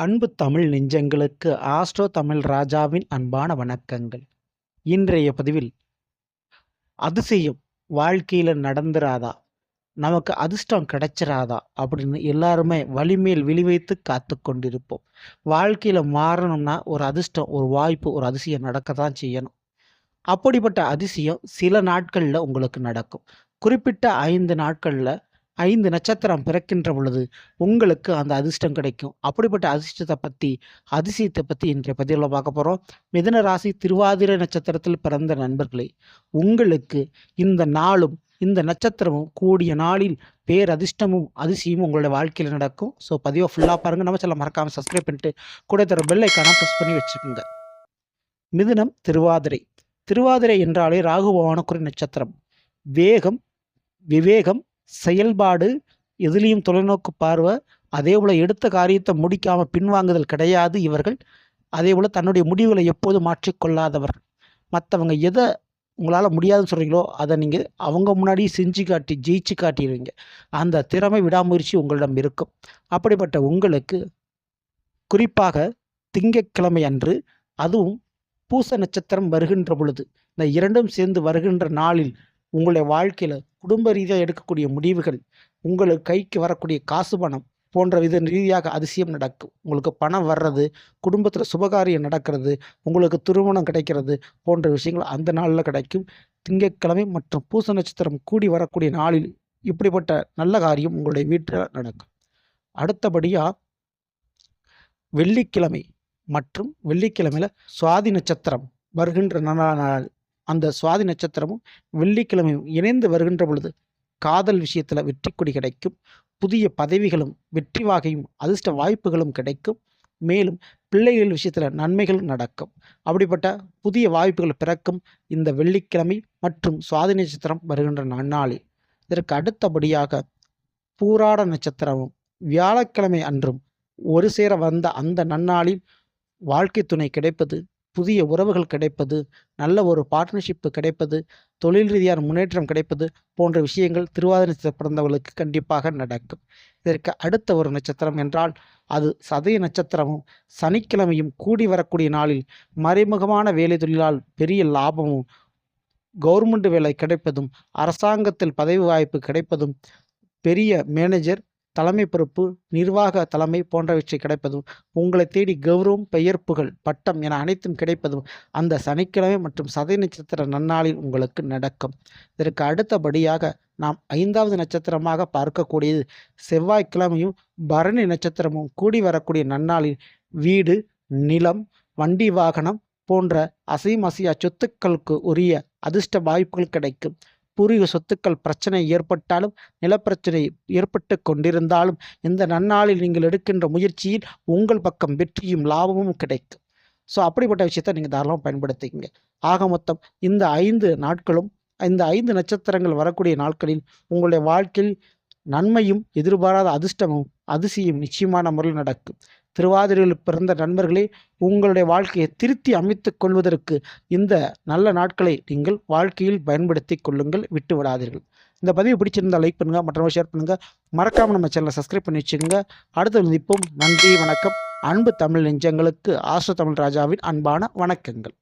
அன்பு தமிழ் நெஞ்சங்களுக்கு ஆஸ்ட்ரோ தமிழ் ராஜாவின் அன்பான வணக்கங்கள். இன்றைய பதிவில் அதிசயம் வாழ்க்கையில் நடந்துராதா, நமக்கு அதிர்ஷ்டம் கிடைச்சிராதா அப்படின்னு எல்லாருமே வலிமேல் விழி வைத்து காத்து கொண்டிருப்போம். வாழ்க்கையில் மாறணும்னா ஒரு அதிர்ஷ்டம், ஒரு வாய்ப்பு, ஒரு அதிசயம் நடக்க தான் செய்யணும். அப்படிப்பட்ட அதிசயம் சில நாட்களில் உங்களுக்கு நடக்கும். குறிப்பிட்ட 5 நாட்களில் 5 நட்சத்திரம் பிறக்கின்ற பொழுது உங்களுக்கு அந்த அதிர்ஷ்டம் கிடைக்கும். அப்படிப்பட்ட அதிசயத்தை பற்றி இன்றைய பதிவில் பார்க்க போகிறோம். மிதுன ராசி திருவாதிரை நட்சத்திரத்தில் பிறந்த நண்பர்களே, உங்களுக்கு இந்த நாளும் இந்த நட்சத்திரமும் கூடிய நாளில் பேரதிர்ஷ்டமும் அதிசயமும் உங்களுடைய வாழ்க்கையில் நடக்கும். ஸோ பதிவை ஃபுல்லாக பாருங்கள். நம்ம சேனலை மறக்காமல் சப்ஸ்கிரைப் பண்ணிட்டு கூட தர பெல் ஐக்கானை ப்ரெஸ் பண்ணி வச்சுக்கோங்க. மிதுனம் திருவாதிரை. திருவாதிரை என்றாலே ராகு பகவானுக்குரிய நட்சத்திரம். வேகம், விவேகம், செயல்பாடு, எதிலையும் தொலைநோக்கு பார்வை, அதே போல் எடுத்த காரியத்தை முடிக்காமல் பின்வாங்குதல் கிடையாது இவர்கள். அதே போல் தன்னுடைய முடிவுகளை எப்போதும் மாற்றிக்கொள்ளாதவர். மற்றவங்க எதை உங்களால் முடியாதுன்னு சொல்கிறீங்களோ அதை நீங்கள் அவங்க முன்னாடி செஞ்சு காட்டி ஜெயிச்சு காட்டிடுவீங்க. அந்த திறமை விடாமுயற்சி உங்களிடம் இருக்கும். அப்படிப்பட்ட உங்களுக்கு குறிப்பாக திங்கட்கிழமை அன்று, அதுவும் பூச நட்சத்திரம் வருகின்ற பொழுது, இந்த இரண்டும் சேர்ந்து வருகின்ற நாளில் உங்களுடைய வாழ்க்கையில் குடும்ப ரீதியாக எடுக்கக்கூடிய முடிவுகள், உங்களுக்கு கைக்கு வரக்கூடிய காசு பணம் போன்ற வித ரீதியாக அதிசயம் நடக்கும். உங்களுக்கு பணம் வர்றது, குடும்பத்தில் சுபகாரியம் நடக்கிறது, உங்களுக்கு திருமணம் கிடைக்கிறது போன்ற விஷயங்கள் அந்த நாளில் கிடைக்கும். திங்கட்கிழமை மற்றும் பூச நட்சத்திரம் கூடி வரக்கூடிய நாளில் இப்படிப்பட்ட நல்ல காரியம் உங்களுடைய வீட்டில் நடக்கும். அடுத்தபடியாக வெள்ளிக்கிழமை மற்றும் வெள்ளிக்கிழமையில் சுவாதி நட்சத்திரம் வருகின்ற நாள். அந்த சுவாதி நட்சத்திரமும் வெள்ளிக்கிழமையும் இணைந்து வருகின்ற பொழுது காதல் விஷயத்தில் வெற்றி கொடி கிடைக்கும். புதிய பதவிகளும் வெற்றி வாகையும் அதிர்ஷ்ட வாய்ப்புகளும் கிடைக்கும். மேலும் பிள்ளைகள் விஷயத்தில் நன்மைகள் நடக்கும். அப்படிப்பட்ட புதிய வாய்ப்புகள் பிறக்கும் இந்த வெள்ளிக்கிழமை மற்றும் சுவாதி நட்சத்திரம் வருகின்ற நன்னாளில். இதற்கு அடுத்தபடியாக பூராட நட்சத்திரமும் வியாழக்கிழமை அன்றும் ஒரு சேர வந்த அந்த நன்னாளில் வாழ்க்கை துணை கிடைப்பது, புதிய உறவுகள் கிடைப்பது, நல்ல ஒரு பார்ட்னர்ஷிப்பு கிடைப்பது, தொழில் ரீதியான முன்னேற்றம் கிடைப்பது போன்ற விஷயங்கள் திருவாதிரை நட்சத்திரம் பிறந்தவர்களுக்கு கண்டிப்பாக நடக்கும். இதற்கு அடுத்த ஒரு நட்சத்திரம் என்றால் அது சதய நட்சத்திரமும் சனிக்கிழமையும் கூடி வரக்கூடிய நாளில் மறைமுகமான வேலை தொழிலால் பெரிய லாபமும், கவர்மெண்ட் வேலை கிடைப்பதும், அரசாங்கத்தில் பதவி வாய்ப்பு கிடைப்பதும், பெரிய மேனேஜர், தலைமை பொறுப்பு, நிர்வாக தலைமை போன்றவற்றை கிடைப்பதும், உங்களை தேடி கௌரவம், பெயர் புகழ், பட்டம் என அனைத்தும் கிடைப்பதும் அந்த சனிக்கிழமை மற்றும் சதய நட்சத்திர நன்னாளில் உங்களுக்கு நடக்கும். இதற்கு அடுத்தபடியாக நாம் 5வது நட்சத்திரமாக பார்க்கக்கூடியது செவ்வாய்க்கிழமையும் பரணி நட்சத்திரமும் கூடி வரக்கூடிய நன்னாளில் வீடு, நிலம், வண்டி வாகனம் போன்ற அசையா சொத்துக்களுக்கு உரிய அதிர்ஷ்ட வாய்ப்புகள் கிடைக்கும். பூர்வீக சொத்துக்கள் பிரச்சனை ஏற்பட்டாலும், நிலப்பிரச்சனை ஏற்பட்டு கொண்டிருந்தாலும் இந்த நன்னாளில் நீங்கள் எடுக்கின்ற முயற்சியில் உங்கள் பக்கம் வெற்றியும் லாபமும் கிடைக்கும். ஸோ அப்படிப்பட்ட விஷயத்தை நீங்கள் தாராளமாக பயன்படுத்திக்கங்க. ஆக மொத்தம் இந்த 5 நாட்களும், இந்த 5 நட்சத்திரங்கள் வரக்கூடிய நாட்களில் உங்களுடைய வாழ்க்கையில் நன்மையும் எதிர்பாராத அதிர்ஷ்டமும் அதிசயம் நிச்சயமான முறையில் நடக்கும். திருவாதிரையில் பிறந்த நண்பர்களே, உங்களுடைய வாழ்க்கையை திருத்தி அமைத்து கொள்வதற்கு இந்த நல்ல நாட்களை நீங்கள் வாழ்க்கையில் பயன்படுத்தி கொள்ளுங்கள், விட்டு விடாதீர்கள். இந்த பதிவு பிடிச்சிருந்தால் லைக் பண்ணுங்கள், மற்றவங்க ஷேர் பண்ணுங்கள். மறக்காமல் நம்ம சேனலை சப்ஸ்கிரைப் பண்ணி வச்சுக்கோங்க. அடுத்த சந்திப்போம். நன்றி, வணக்கம். அன்பு தமிழ் நெஞ்சங்களுக்கு ஆஸ்ட்ரோ தமிழ் ராஜாவின் அன்பான வணக்கங்கள்.